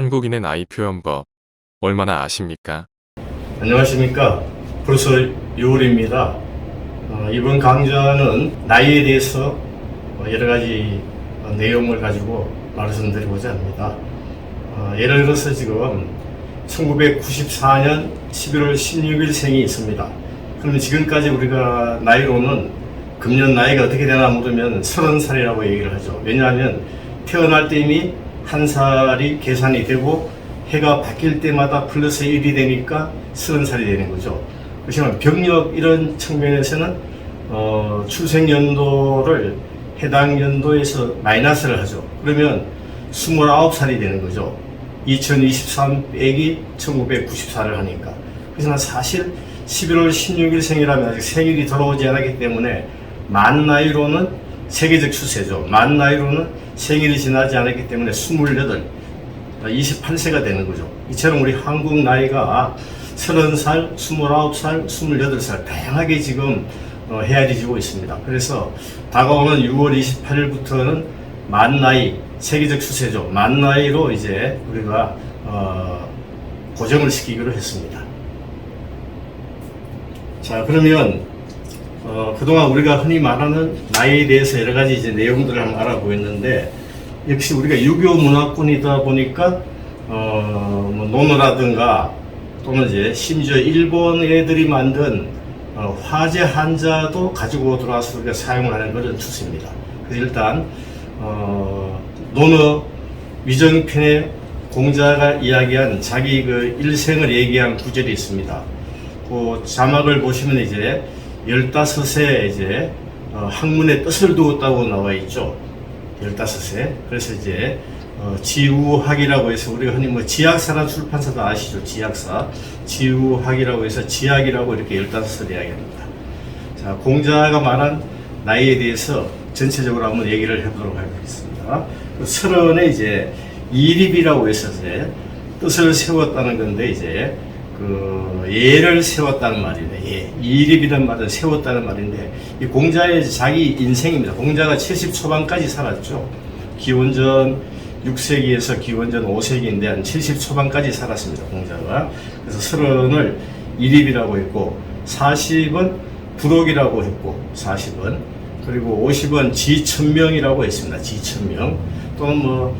한국인의 나이 표현법 얼마나 아십니까? 안녕하십니까. 프로фెసర్ 6월입니다. 이번 강좌는 나이에 대해서 여러 가지 내용을 가지고 말씀드리고자 합니다. 예를 들어서 지금 1994년 11월 16일 생이 있습니다. 그러면 지금까지 우리가 나이로는 금년 나이가 어떻게 되나 물으면 30살이라고 얘기를 하죠. 왜냐하면 태어날 때 이미 한 살이 계산이 되고 해가 바뀔 때마다 플러스 1이 되니까 30살이 되는 거죠. 그렇지만 병력 이런 측면에서는 출생연도를 해당 연도에서 마이너스를 하죠. 그러면 29살이 되는 거죠. 2023 빼기 1994를 하니까. 그래서 사실 11월 16일 생이라면 아직 생일이 돌아오지 않았기 때문에 만 나이로는 세계적 추세죠. 만 나이로는 생일이 지나지 않았기 때문에 28, 28세가 되는 거죠. 이처럼 우리 한국 나이가 30살, 29살, 28살 다양하게 지금 헤아려지고 있습니다. 그래서 다가오는 6월 28일부터는 만 나이, 세계적 추세죠. 만 나이로 이제 우리가 고정을 시키기로 했습니다. 자, 그러면 그동안 우리가 흔히 말하는 나이에 대해서 여러 가지 이제 내용들을 한번 알아보겠는데, 역시 우리가 유교 문화권이다 보니까 뭐 논어라든가 또는 이제 심지어 일본 애들이 만든 화제 한자도 가지고 들어와서 우리가 사용하는 그런 추세입니다. 그래서 일단 논어 위정편에 공자가 이야기한 자기 그 일생을 얘기한 구절이 있습니다. 그 자막을 보시면 이제 15세 이제 학문의 뜻을 두었다고 나와 있죠. 15세. 그래서 이제 지우학이라고 해서 우리가 흔히 뭐 지학사라는 출판사도 아시죠? 지학사. 지우학이라고 해서 지학이라고 이렇게 15을 이야기합니다. 자, 공자가 말한 나이에 대해서 전체적으로 한번 얘기를 해보도록 하겠습니다. 그 설언에 이제 이립이라고 해서 이제 뜻을 세웠다는 건데, 이제 그 예를 세웠다는 말이네. 예. 이립이라는 말은 세웠다는 말인데, 이 공자의 자기 인생입니다. 공자가 70 초반까지 살았죠. 기원전 6세기에서 기원전 5세기인데 한 70 초반까지 살았습니다. 공자가. 그래서 설언을 이립이라고 했고, 40은 부록이라고 했고, 40은 그리고 50은 지천명이라고 했습니다. 지천명. 또는 뭐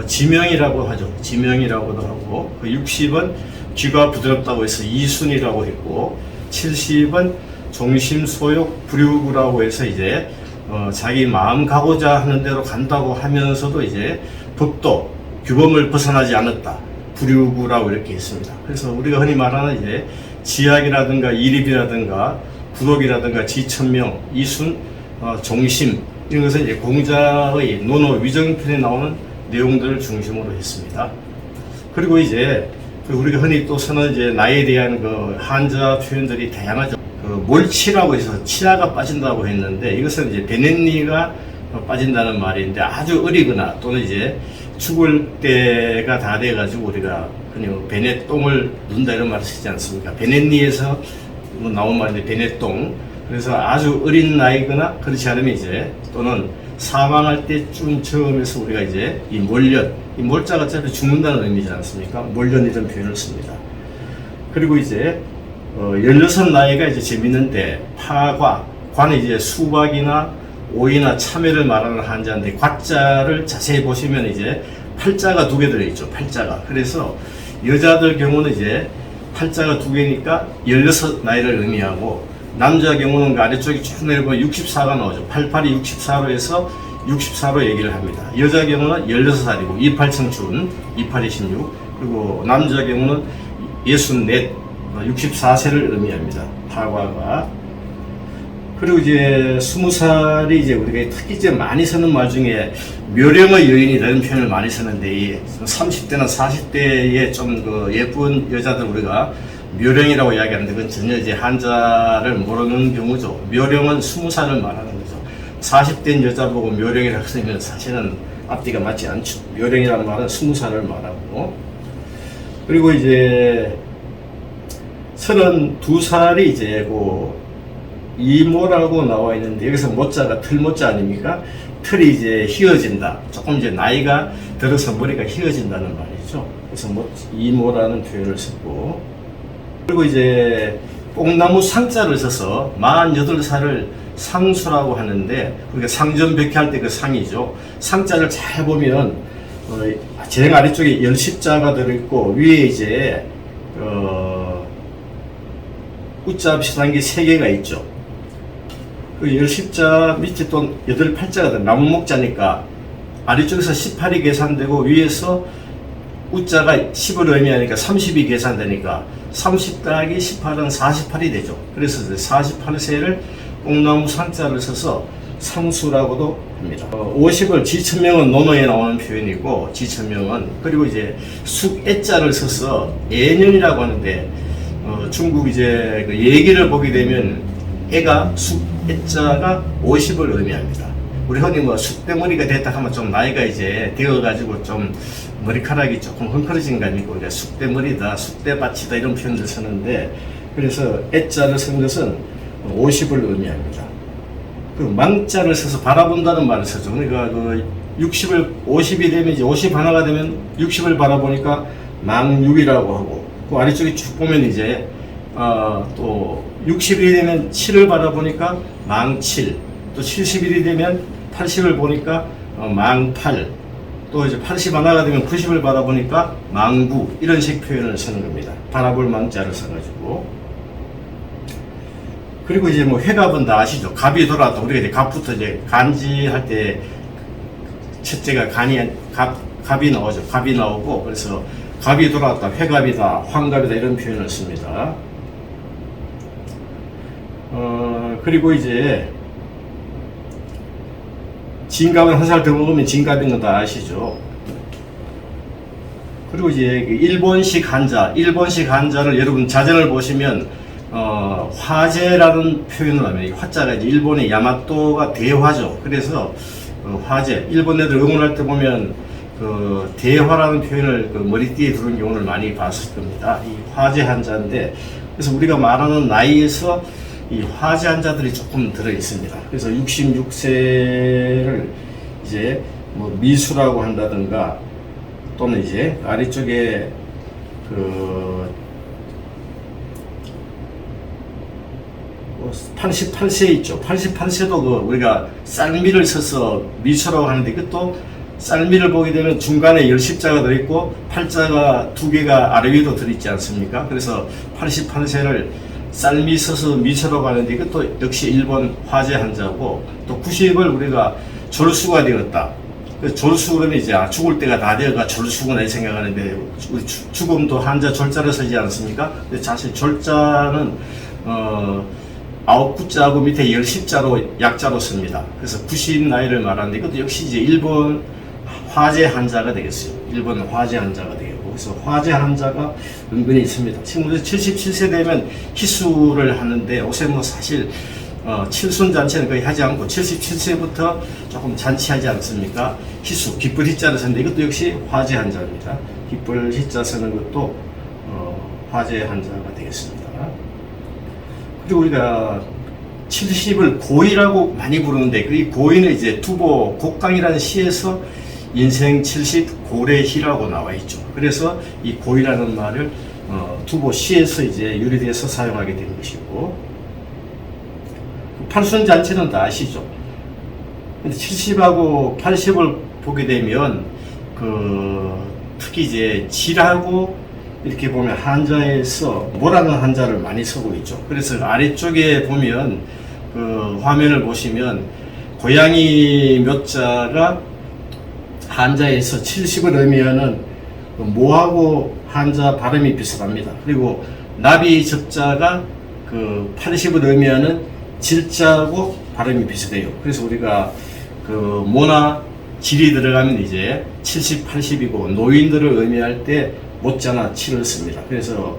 지명이라고 하죠. 지명이라고도 하고, 그 60은 귀가 부드럽다고 해서 이순이라고 했고, 70은 종심소욕 불유구라고 해서 이제 자기 마음 가고자 하는 대로 간다고 하면서도 이제 법도 규범을 벗어나지 않았다. 불유구라고 이렇게 했습니다. 그래서 우리가 흔히 말하는 이제 지학이라든가 이립이라든가 부독이라든가 지천명, 이순, 종심, 이런 것은 이제 공자의 논어 위정편에 나오는 내용들을 중심으로 했습니다. 그리고 이제 우리가 흔히 또 쓰는 이제 나이에 대한 그 한자 표현들이 다양하죠. 그 몰치라고 해서 치아가 빠진다고 했는데, 이것은 이제 베넷니가 빠진다는 말인데, 아주 어리거나 또는 이제 죽을 때가 다 돼가지고 우리가 흔히 베넷똥을 눈다 이런 말을 쓰지 않습니까? 베넷니에서 나온 말인데 베넷똥. 그래서 아주 어린 나이거나 그렇지 않으면 이제 또는 사망할 때쯤 처음에서 우리가 이제 이 몰년, 이 몰자가 어차피 죽는다는 의미지 않습니까? 몰년 이런 표현을 씁니다. 그리고 이제 16 나이가 이제 재밌는데, 파과, 과는 이제 수박이나 오이나 참외를 말하는 한자인데, 과자를 자세히 보시면 이제 팔자가 2개 들어있죠. 팔자가. 그래서 여자들 경우는 이제 팔자가 2개니까 16 나이를 의미하고, 남자 경우는 그 아래쪽에 쭉 내려보면 64가 나오죠. 88이 64로 해서 64로 얘기를 합니다. 여자 경우는 16살이고 28청춘, 28이 16. 그리고 남자 경우는 64, 64세를 의미합니다. 파과가. 그리고 이제 20살이 이제 우리가 특히 많이 쓰는 말 중에 묘령의 여인이라는 표현을 많이 쓰는데, 30대나 40대에 좀 그 예쁜 여자들 우리가 묘령이라고 이야기하는데, 그건 전혀 이제 한자를 모르는 경우죠. 묘령은 20살을 말하는 거죠. 40대인 여자 보고 묘령이라고 쓰면 사실은 앞뒤가 맞지 않죠. 묘령이라는 말은 20살을 말하고, 그리고 이제 32살이 이제 그 이모라고 나와 있는데, 여기서 모자가 틀모자 아닙니까? 틀이 이제 휘어진다. 조금 이제 나이가 들어서 머리가 휘어진다는 말이죠. 그래서 뭐 이모라는 표현을 썼고, 그리고 이제 뽕나무 상자를 써서 48살을 상수라고 하는데, 그러니까 상전벽해 할 때 그 상이죠. 상자를 잘 보면 제일 아래쪽에 열십자가 들어있고 위에 이제 우자 비슷한 게 3개가 있죠. 그 열십자 밑에 또 8팔자가 나무 목자니까 아래쪽에서 18이 계산되고 위에서 우자가 10을 의미하니까 30이 계산되니까 30 더하기 18은 48이 되죠. 그래서 48세를 뽕나무 상자를 써서 상수라고도 합니다. 50을 지천명은 논어에 나오는 표현이고, 지천명은, 그리고 이제 숙애자를 써서 애년이라고 하는데, 중국 이제 그 얘기를 보게 되면 애가 숙애자가 50을 의미합니다. 우리 흔히 뭐 숙대머리가 됐다 하면 좀 나이가 이제 되어가지고 좀 머리카락이 조금 헝클어진 거 아니고, 우리가 숙대머리다, 숙대밭이다 이런 표현을 쓰는데, 그래서 애자를 쓴 것은 50을 의미합니다. 그 망자를 써서 바라본다는 말을 쓰죠. 그러니까 그 50이 되면 이제 50 하나가 되면 60을 바라보니까 망육이라고 하고, 그 아래쪽에 쭉 보면 이제 또 60일이 되면 7을 바라보니까 망7, 또 70일이 되면 80을 보니까 망8, 또 이제 80 하나가 되면 90을 바라보니까 망9, 이런 식 표현을 쓰는 겁니다. 바라볼 망자를 써가지고. 그리고 이제 뭐 회갑은 다 아시죠? 갑이 돌아왔다. 우리가 이제 갑부터 이제 간지할 때 첫째가 갑이 나오죠. 갑이 나오고, 그래서 갑이 돌아왔다, 회갑이다, 환갑이다 이런 표현을 씁니다. 그리고 이제 진갑은 한 살 더 먹으면 진갑인 건 다 아시죠? 그리고 이제 일본식 한자, 일본식 한자를 여러분 자전을 보시면 화제라는 표현을 하면, 이 화자가 이제 일본의 야마토가 대화죠. 그래서 화제, 일본 애들 응원할 때 보면 그 대화라는 표현을 그 머리띠에 두른 경우를 많이 봤을 겁니다. 이 화제 한자인데, 그래서 우리가 말하는 나이에서 이 화제 한자들이 조금 들어 있습니다. 그래서 66세를 이제 뭐 미수라고 한다든가, 또는 이제 아래쪽에 그 88세 있죠. 88세도 그 우리가 쌀미를 써서 미수라고 하는데, 그것도 쌀미를 보게 되면 중간에 열십자가 들어있고 팔자가 2개가 아래 위로 들어있지 않습니까? 그래서 88세를 쌀미 써서 미수라고 하는데, 이것도 역시 일본 화제 한자고, 또 90을 우리가 졸수가 되었다. 졸수 그러면 이제 죽을 때가 다 되어가 졸수구나 생각하는데, 죽음도 한자 졸자를 쓰지 않습니까? 근데 사실 졸자는 9구자하고 밑에 10자로 약자로 씁니다. 그래서 90 나이를 말하는데, 이것도 역시 이제 일본 화제 한자가 되겠어요. 일본 화제 한자가 되겠고, 그래서 화제 한자가 은근히 있습니다. 친구들 77세 되면 희수를 하는데, 요새 뭐 사실 칠순 잔치는 거의 하지 않고 77세부터 조금 잔치하지 않습니까? 희수, 기쁠 희자를 쓰는데, 이것도 역시 화제 한자입니다. 기쁠 희자 쓰는 것도 화제 한자가 되겠습니다. 그리고 우리가 70을 고이라고 많이 부르는데, 이 고이는 이제 두보 곡강이라는 시에서 인생 70 고래희라고 나와 있죠. 그래서 이 고이라는 말을 두보 시에서 이제 유래돼서 사용하게 된 것이고, 팔순잔치는 다 아시죠? 근데 70하고 80을 보게 되면 특히 이제 지라고 이렇게 보면 한자에서 뭐라는 한자를 많이 쓰고 있죠. 그래서 아래쪽에 보면 그 화면을 보시면 고양이 묘자가 한자에서 70을 의미하는 모하고 한자 발음이 비슷합니다. 그리고 나비 접자가 80을 의미하는 질자하고 발음이 비슷해요. 그래서 우리가 모나 질이 들어가면 이제 70, 80이고, 노인들을 의미할 때 못자나 칠을 씁니다. 그래서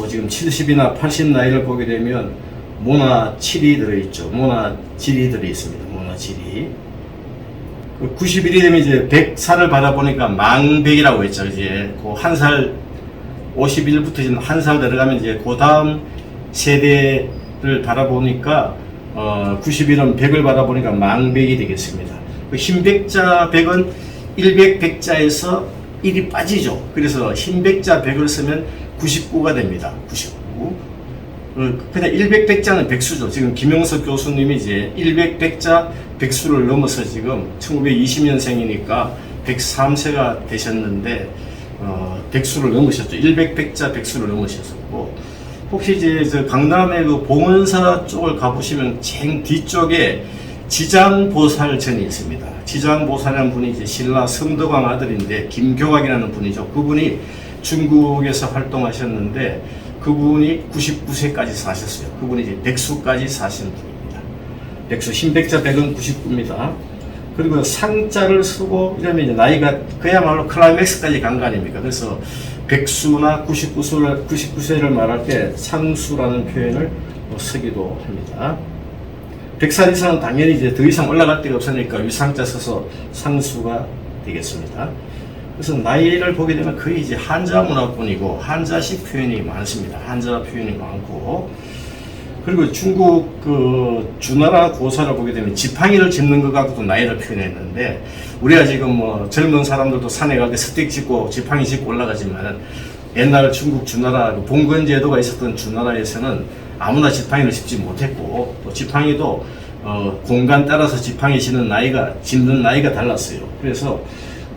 지금 70이나 80 나이를 보게 되면 모나 칠이 들어있죠. 모나 질이 들어있습니다. 모나 질이. 90일이 되면 이제 100살을 바라보니까 망백이라고 했죠. 이제 한 살, 50일부터 이제 한 살 들어가면 이제 그 다음 세대를 바라보니까 90일은 100을 바라보니까 망백이 되겠습니다. 흰백자 100은 100백자에서 1이 빠지죠. 그래서 흰백자 100을 쓰면 99가 됩니다. 99. 그냥 100, 100자는 백수죠. 지금 김영석 교수님이 이제 100, 100자 백수를 넘어서 지금 1920년생이니까 103세가 되셨는데, 백수를 넘으셨죠. 100, 100자 백수를 넘으셨었고, 혹시 이제 저 강남의 그 봉은사 쪽을 가보시면 쟁 뒤쪽에 지장보살전이 있습니다. 지장보살이라는 분이 이제 신라 성덕왕 아들인데, 김교각이라는 분이죠. 그분이 중국에서 활동하셨는데, 그분이 99세까지 사셨어요. 그분이 이제 백수까지 사신 분입니다. 백수, 흰백자 100은 99입니다. 그리고 상자를 쓰고 이러면 이제 나이가 그야말로 클라이맥스까지 간 거 아닙니까? 그래서 백수나 99세를 말할 때 상수라는 표현을 쓰기도 합니다. 100살 이상은 당연히 이제 더 이상 올라갈 데가 없으니까 위상자 써서 상수가 되겠습니다. 그래서 나이를 보게 되면 거의 이제 한자 문화권이고 한자식 표현이 많습니다. 한자 표현이 많고, 그리고 중국 그 주나라 고사를 보게 되면 지팡이를 짚는 것 갖고도 나이를 표현했는데, 우리가 지금 뭐 젊은 사람들도 산에 갈 때 스틱 짚고 지팡이 짚고 올라가지만, 옛날 중국 주나라 그 봉건제도가 있었던 주나라에서는 아무나 지팡이를 짚지 못했고, 또 지팡이도 공간 따라서 지팡이 짚는 나이가 달랐어요. 그래서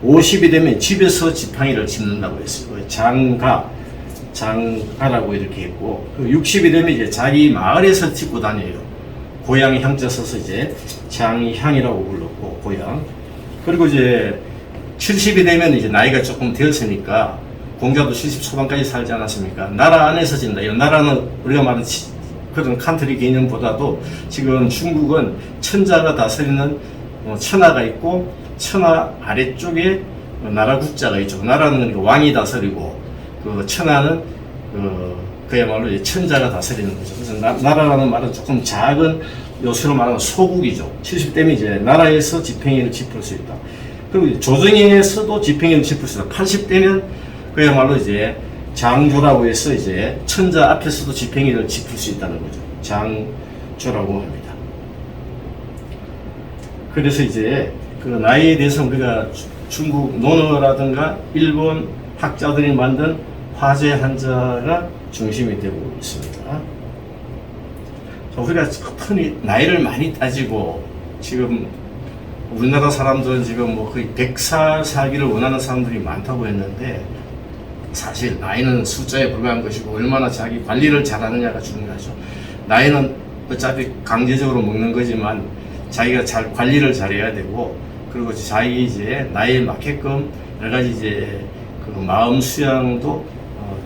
50이 되면 집에서 지팡이를 짚는다고 했어요. 장가라고 이렇게 했고, 60이 되면 이제 자기 마을에서 짚고 다녀요. 고향 향자 써서 이제 장향이라고 불렀고, 고향. 그리고 이제 70이 되면 이제 나이가 조금 되었으니까, 공자도 70 초반까지 살지 않았습니까? 나라 안에서 진다. 이 나라는 우리가 말하는 그런 칸트리 개념보다도 지금 중국은 천자가 다스리는 천하가 있고, 천하 아래쪽에 나라 국자가 있죠. 나라는 왕이 다스리고, 그 천하는 그야말로 이제 천자가 다스리는 거죠. 그래서 나라라는 말은 조금 작은 요소로 말하는 소국이죠. 70대면 이제 나라에서 지팽이를 짚을 수 있다. 그리고 조정에서도 지팽이를 짚을 수 있다. 80대면 그야말로 이제 장조라고 해서 이제 천자 앞에서도 지팽이를 짚을 수 있다는 거죠. 장조라고 합니다. 그래서 이제 그 나이에 대해서 우리가 중국 논어라든가 일본 학자들이 만든 화제 한자가 중심이 되고 있습니다. 우리가 흔히 나이를 많이 따지고, 지금 우리나라 사람들은 지금 뭐 거의 100살 살기를 원하는 사람들이 많다고 했는데, 사실 나이는 숫자에 불과한 것이고 얼마나 자기 관리를 잘하느냐가 중요하죠. 나이는 어차피 강제적으로 먹는 거지만 자기가 잘 관리를 잘해야 되고, 그리고 자기 이제 나이에 맞게끔 여러 가지 이제 그 마음 수양도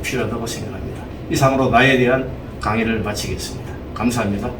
필요하다고 생각합니다. 이상으로 나이에 대한 강의를 마치겠습니다. 감사합니다.